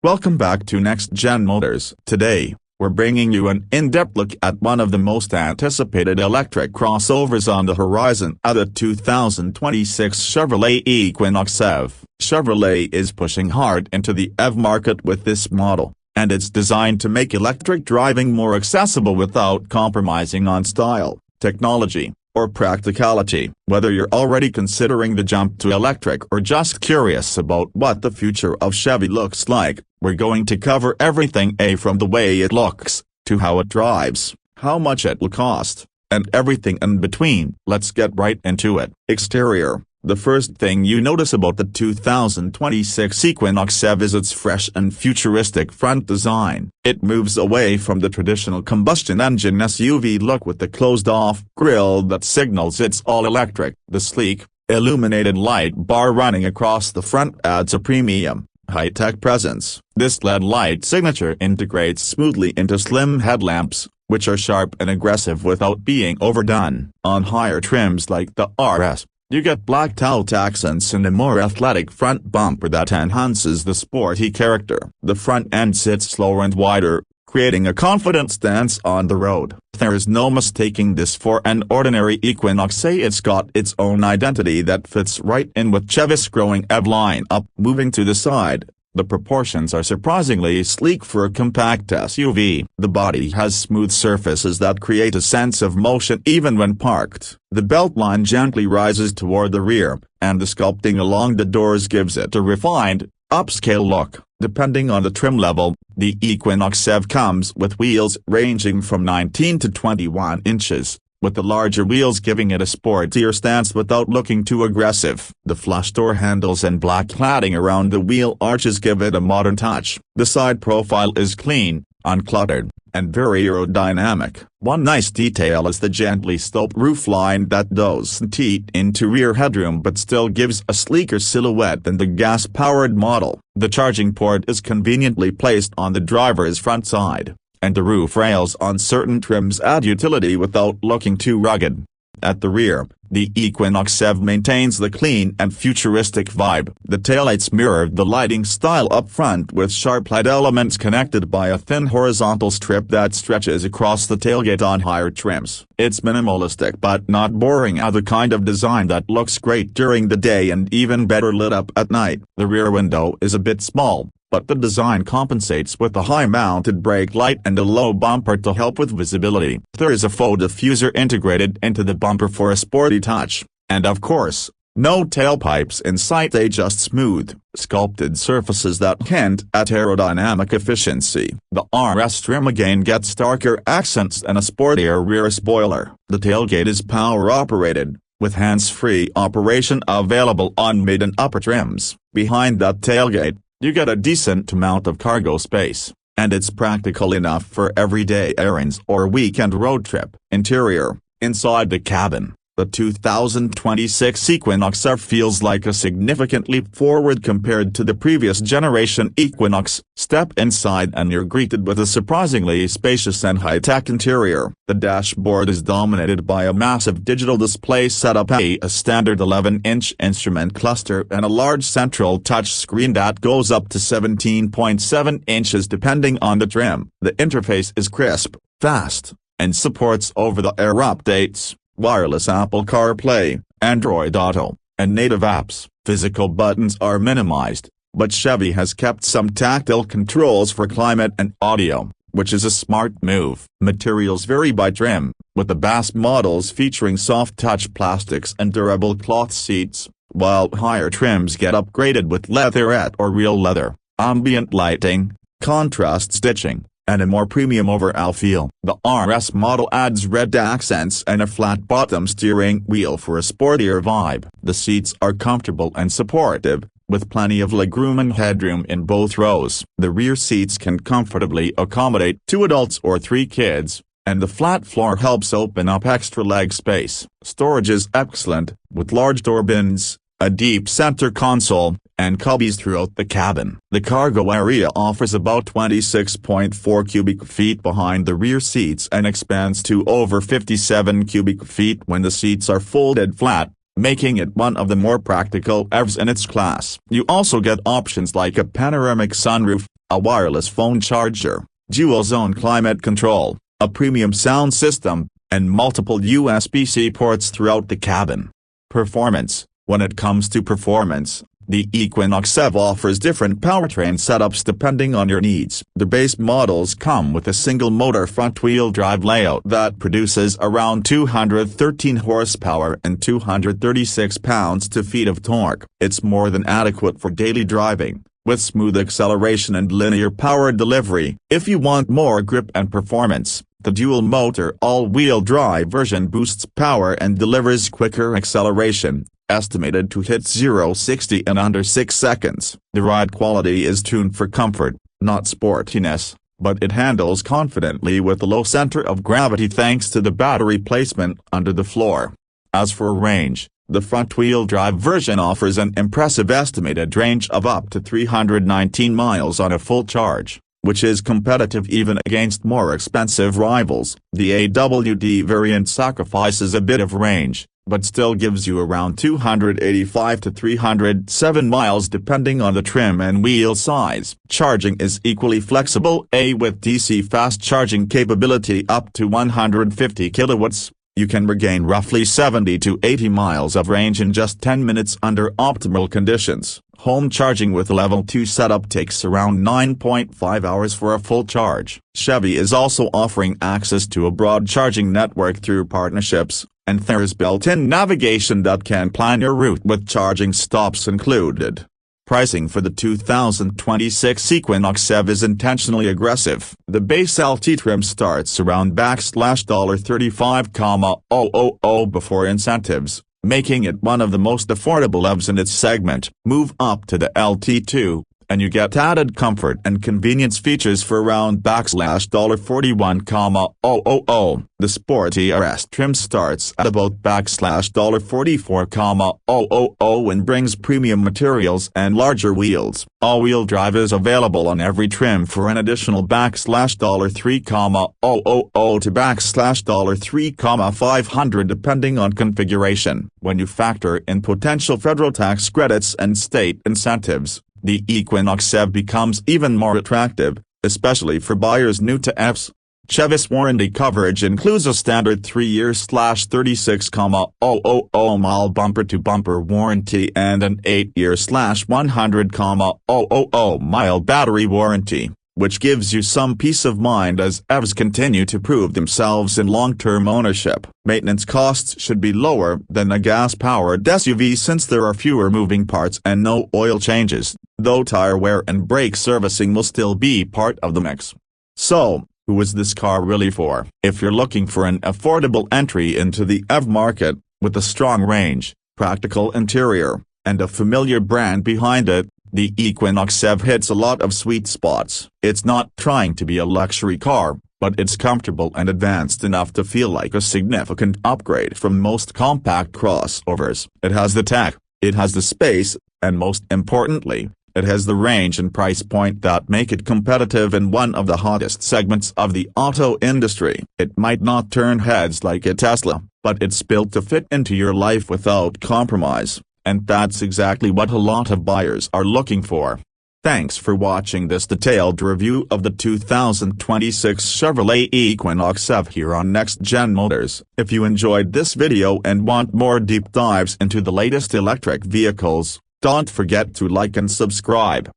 Welcome back to Next Gen Motors. Today, we're bringing you an in-depth look at one of the most anticipated electric crossovers on the horizon, the 2026 Chevrolet Equinox EV. Chevrolet is pushing hard into the EV market with this model, and it's designed to make electric driving more accessible without compromising on style, technology, or practicality. Whether you're already considering the jump to electric or just curious about what the future of Chevy looks like, we're going to cover everything from the way it looks, to how it drives, how much it will cost, and everything in between. Let's get right into it. Exterior. The first thing you notice about the 2026 Equinox EV is its fresh and futuristic front design. It moves away from the traditional combustion engine SUV look with the closed-off grille that signals it's all-electric. The sleek, illuminated light bar running across the front adds a premium, high-tech presence. This LED light signature integrates smoothly into slim headlamps, which are sharp and aggressive without being overdone. On higher trims like the RS, you get black tout accents and a more athletic front bumper that enhances the sporty character. The front end sits slower and wider, creating a confident stance on the road. There is no mistaking this for an ordinary Equinox. It's got its own identity that fits right in with Chevy's growing EV line-up. Moving to the side, the proportions are surprisingly sleek for a compact SUV. The body has smooth surfaces that create a sense of motion even when parked. The beltline gently rises toward the rear, and the sculpting along the doors gives it a refined, upscale look. Depending on the trim level, the Equinox EV comes with wheels ranging from 19 to 21 inches. With the larger wheels giving it a sportier stance without looking too aggressive. The flush door handles and black cladding around the wheel arches give it a modern touch. The side profile is clean, uncluttered, and very aerodynamic. One nice detail is the gently sloped roofline that doesn't eat into rear headroom but still gives a sleeker silhouette than the gas-powered model. The charging port is conveniently placed on the driver's front side, and the roof rails on certain trims add utility without looking too rugged. At the rear, the Equinox EV maintains the clean and futuristic vibe. The taillights mirror the lighting style up front with sharp LED elements connected by a thin horizontal strip that stretches across the tailgate on higher trims. It's minimalistic but not boring, the kind of design that looks great during the day and even better lit up at night. The rear window is a bit small, but the design compensates with a high-mounted brake light and a low bumper to help with visibility. There is a faux diffuser integrated into the bumper for a sporty touch, and of course, no tailpipes in sight. They just smooth, sculpted surfaces that hint at aerodynamic efficiency. The RS trim again gets darker accents and a sportier rear spoiler. The tailgate is power-operated, with hands-free operation available on mid and upper trims. Behind that tailgate, you get a decent amount of cargo space, and it's practical enough for everyday errands or weekend road trip. Interior. Inside the cabin, the 2026 Equinox EV feels like a significant leap forward compared to the previous generation Equinox. Step inside and you're greeted with a surprisingly spacious and high-tech interior. The dashboard is dominated by a massive digital display setup, a standard 11-inch instrument cluster and a large central touchscreen that goes up to 17.7 inches depending on the trim. The interface is crisp, fast, and supports over-the-air updates, wireless Apple CarPlay, Android Auto, and native apps. Physical buttons are minimized, but Chevy has kept some tactile controls for climate and audio, which is a smart move. Materials vary by trim, with the base models featuring soft-touch plastics and durable cloth seats, while higher trims get upgraded with leatherette or real leather, ambient lighting, contrast stitching, and a more premium overall feel. The RS model adds red accents and a flat-bottom steering wheel for a sportier vibe. The seats are comfortable and supportive, with plenty of legroom and headroom in both rows. The rear seats can comfortably accommodate 2 adults or 3 kids, and the flat floor helps open up extra leg space. Storage is excellent, with large door bins, a deep center console, and cubbies throughout the cabin. The cargo area offers about 26.4 cubic feet behind the rear seats and expands to over 57 cubic feet when the seats are folded flat, making it one of the more practical EVs in its class. You also get options like a panoramic sunroof, a wireless phone charger, dual-zone climate control, a premium sound system, and multiple USB-C ports throughout the cabin. Performance. When it comes to performance, the Equinox EV offers different powertrain setups depending on your needs. The base models come with a single-motor front-wheel drive layout that produces around 213 horsepower and 236 pounds-feet of torque. It's more than adequate for daily driving, with smooth acceleration and linear power delivery. If you want more grip and performance, the dual-motor all-wheel drive version boosts power and delivers quicker acceleration, estimated to hit 0-60 in under 6 seconds. The ride quality is tuned for comfort, not sportiness, but it handles confidently with a low center of gravity thanks to the battery placement under the floor. As for range, the front-wheel drive version offers an impressive estimated range of up to 319 miles on a full charge, which is competitive even against more expensive rivals. The AWD variant sacrifices a bit of range, but still gives you around 285 to 307 miles depending on the trim and wheel size. Charging is equally flexible, with DC fast charging capability up to 150 kilowatts. You can regain roughly 70 to 80 miles of range in just 10 minutes under optimal conditions. Home charging with level 2 setup takes around 9.5 hours for a full charge. Chevy is also offering access to a broad charging network through partnerships, and there's built-in navigation that can plan your route with charging stops included. Pricing for the 2026 Equinox EV is intentionally aggressive. The base LT trim starts around $35,000 before incentives, making it one of the most affordable EVs in its segment. Move up to the LT2, and you get added comfort and convenience features for around $41,000. The sporty RS trim starts at about $44,000 and brings premium materials and larger wheels. All-wheel drive is available on every trim for an additional $3,000 to $3,500 depending on configuration. When you factor in potential federal tax credits and state incentives, the Equinox EV becomes even more attractive, especially for buyers new to EVs. Chevy's warranty coverage includes a standard 3-year/36,000 bumper-to-bumper warranty and an 8-year/100,000 battery warranty, which gives you some peace of mind as EVs continue to prove themselves in long-term ownership. Maintenance costs should be lower than a gas-powered SUV since there are fewer moving parts and no oil changes, though tire wear and brake servicing will still be part of the mix. So, who is this car really for? If you're looking for an affordable entry into the EV market, with a strong range, practical interior, and a familiar brand behind it, the Equinox EV hits a lot of sweet spots. It's not trying to be a luxury car, but it's comfortable and advanced enough to feel like a significant upgrade from most compact crossovers. It has the tech, it has the space, and most importantly, it has the range and price point that make it competitive in one of the hottest segments of the auto industry. It might not turn heads like a Tesla, but it's built to fit into your life without compromise, and that's exactly what a lot of buyers are looking for. Thanks for watching this detailed review of the 2026 Chevrolet Equinox EV here on Next Gen Motors. If you enjoyed this video and want more deep dives into the latest electric vehicles, don't forget to like and subscribe.